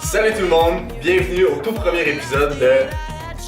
Salut tout le monde, bienvenue au tout premier épisode de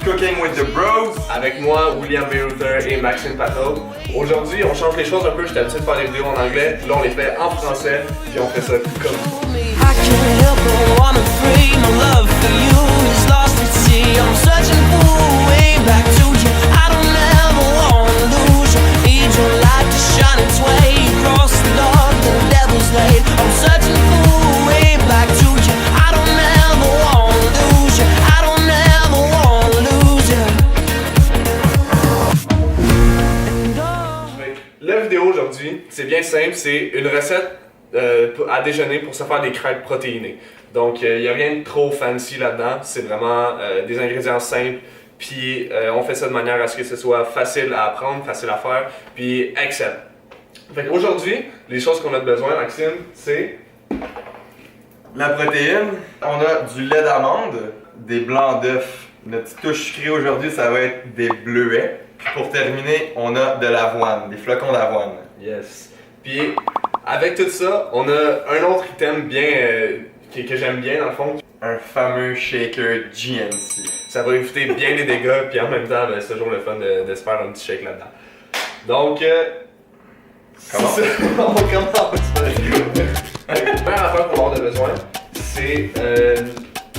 Cooking with the Bros avec moi, William Beruther et Maxime Pato. Aujourd'hui, on change les choses un peu, j'étais habitué de faire des vidéos en anglais, là on les fait en français, puis on fait ça comme I can't help but wanna free. My love for you is lost at sea. I'm searching for a way back to you. I don't ever wanna lose you. Need your light to shine its way across the dark, the devil's lake. I'm searching for a way back to you. I don't ever wanna lose you. I don't ever wanna lose you. La vidéo aujourd'hui, c'est bien simple, c'est une recette à déjeuner pour se faire des crêpes protéinées. Donc, il n'y a rien de trop fancy là-dedans, c'est vraiment des ingrédients simples, puis on fait ça de manière à ce que ce soit facile à apprendre, facile à faire, puis excellent. Fait qu'aujourd'hui, les choses qu'on a besoin, Maxime, c'est la protéine. On a du lait d'amande, des blancs d'œufs. Notre touche sucrée aujourd'hui, ça va être des bleuets. Puis pour terminer, on a de l'avoine, des flocons d'avoine. yes. Puis avec tout ça, on a un autre item bien que j'aime bien dans le fond. Un fameux shaker GNC. Ça va éviter bien les dégâts, puis en même temps, ben, c'est toujours le fun de se faire un petit shake là-dedans. Donc, Comment? on commence. La première affaire qu'on va avoir de besoin, c'est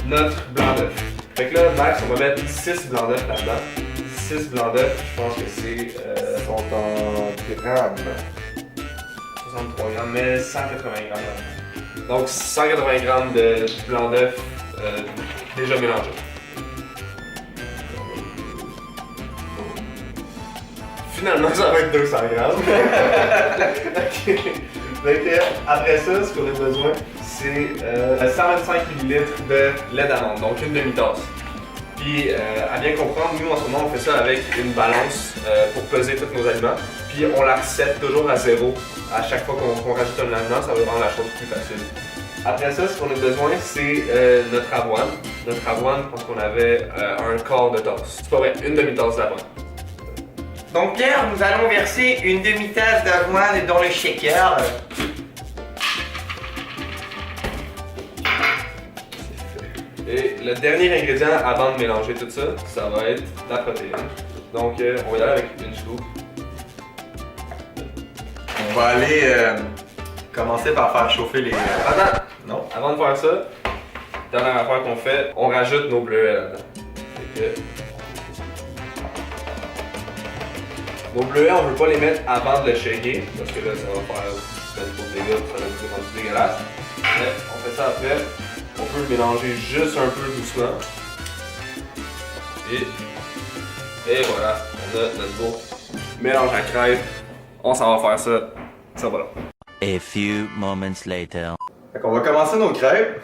notre blanc d'œuf. Fait que là, Max, on va mettre 6 blancs d'œuf là-dedans. 6 blancs d'œuf, je pense que c'est. Sont en grammes. 63 grammes, mais 180 grammes. Donc 180 grammes de blanc d'œuf déjà mélangé. Finalement, ça va être 200 grammes. Ok. Donc, après ça, ce qu'on a besoin, c'est 125 ml de lait d'amande, donc une demi-tasse. Puis, à bien comprendre, nous en ce moment, on fait ça avec une balance pour peser tous nos aliments. Puis, on la recette toujours à zéro. À chaque fois qu'on rajoute un aliment, ça va rendre la chose plus facile. Après ça, ce qu'on a besoin, c'est notre avoine. Notre avoine, je pense qu'on avait un quart de tasse. C'est pas vrai, une demi-tasse d'avoine. Donc Pierre, nous allons verser une demi-tasse d'avoine dans le shaker. Et le dernier ingrédient avant de mélanger tout ça, ça va être la protéine. Donc, on va y aller avec une scoop. On va aller commencer par faire chauffer les. Attends! Non? Avant de faire ça, dernière affaire qu'on fait, on rajoute nos bleuets là-dedans. Fait que... Nos bleuets, on veut pas les mettre avant de le shaker, parce que là, ça va faire une faute dégâts, ça va être rendu dégueulasse. Mais on fait ça après. On peut le mélanger juste un peu doucement. Et voilà, on a notre beau mélange à crêpes. On s'en va faire ça. Ça va là. A few moments later. Fait qu'on va commencer nos crêpes.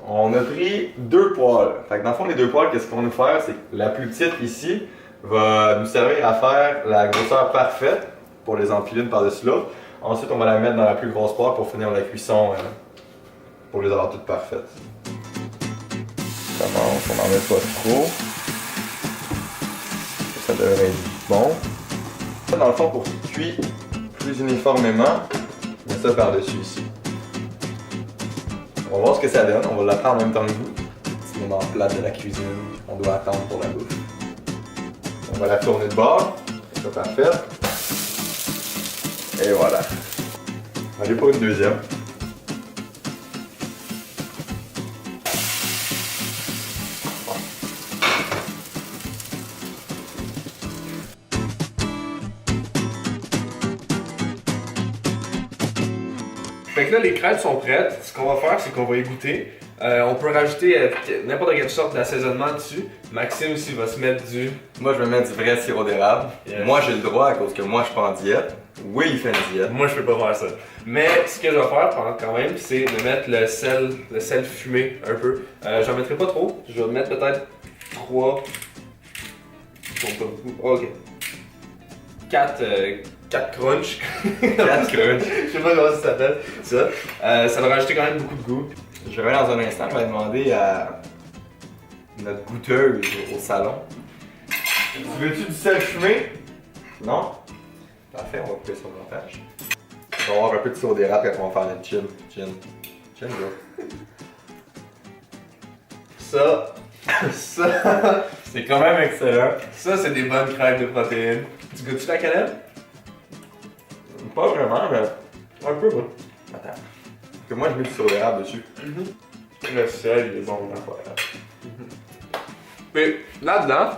On a pris 2 poêles. Fait que dans le fond, les 2 poêles, qu'est-ce qu'on va faire? C'est que la plus petite ici va nous servir à faire la grosseur parfaite pour les empiler une par-dessus l'autre. Ensuite, on va la mettre dans la plus grosse poêle pour finir la cuisson pour les avoir toutes parfaites. On commence, on n'en met pas trop. Ça devrait être bon. Dans le fond, pour qu'il cuise plus uniformément, on met ça par-dessus ici. On va voir ce que ça donne, on va l'attendre en même temps que vous. Petit moment plate de la cuisine, on doit attendre pour la bouffe. On va la tourner de bord, c'est parfait. Et voilà. On va aller pour une deuxième. Fait que là, les crêpes sont prêtes. Ce qu'on va faire, c'est qu'on va y goûter. On peut rajouter n'importe quelle sorte d'assaisonnement dessus. Maxime aussi va se mettre du... Moi, je vais mettre du vrai sirop d'érable. Yes. Moi, j'ai le droit à cause que moi, je suis pas en diète. Oui, il fait une diète. Moi, je peux pas faire ça. Mais ce que je vais faire quand même, c'est de mettre le sel fumé un peu. J'en mettrai pas trop. Je vais mettre peut-être 3... Ok. 4 crunch. 4 crunch. Je sais pas comment ça s'appelle. Ça va rajouter quand même beaucoup de goût. Je reviens dans un instant, on va demander à notre goûteuse au salon. Veux-tu du sel fumé? Non? Parfait, on va couper sur le montage. On va avoir un peu de sirop d'érable quand on va faire notre gin. Gin, go. Ça, C'est quand même excellent. ça c'est des bonnes crêpes de protéines. Tu goûtes-tu la cannelle? Pas vraiment, mais. Un peu, moi. Attends. Parce que moi, je mets du sirop d'érable dessus. Le sel, il est bon, là. Mais là-dedans,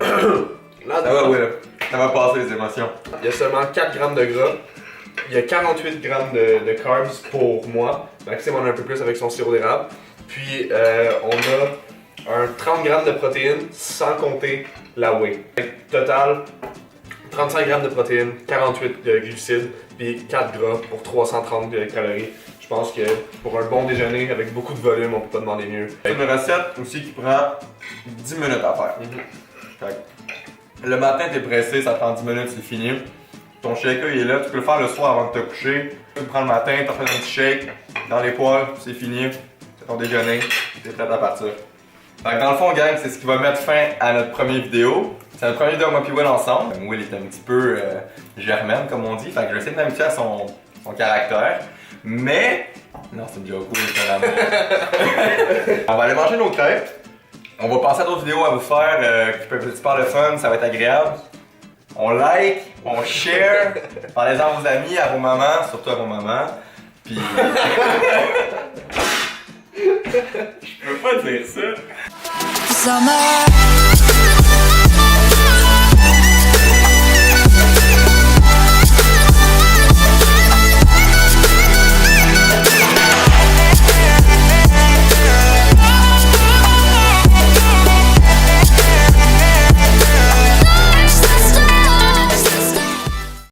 Ça va, ouais, là. Ça va passer les émotions. il y a seulement 4 grammes de gras. Il y a 48 grammes de carbs pour moi. Maxime en a un peu plus avec son sirop d'érable. Puis on a un 30 grammes de protéines sans compter la whey. Total, 35 grammes de protéines, 48 de glucides, puis 4 gras pour 330 calories. Je pense que pour un bon déjeuner avec beaucoup de volume, on peut pas demander mieux. C'est une recette aussi qui prend 10 minutes à faire. Fait que le matin, t'es pressé, ça prend 10 minutes, c'est fini. Ton shaker, il est là, tu peux le faire le soir avant de te coucher. Tu le prends le matin, t'en fais un petit shake, dans les poêles, c'est fini. C'est ton déjeuner, t'es prêt à partir. Fait que dans le fond, gang, c'est ce qui va mettre fin à notre première vidéo. C'est notre première vidéo moi et Will ensemble. Will est un petit peu germaine, comme on dit. Fait que je vais essayer de m'habituer à son caractère. Mais... Non, c'est une joke, Will, c'est un amour. On va aller manger nos crêpes. On va passer à d'autres vidéos à vous faire qui peuvent être super le fun, ça va être agréable. On like, on share, parlez-en à vos amis, à vos mamans, surtout à vos mamans. Puis... Je peux pas dire ça. Summer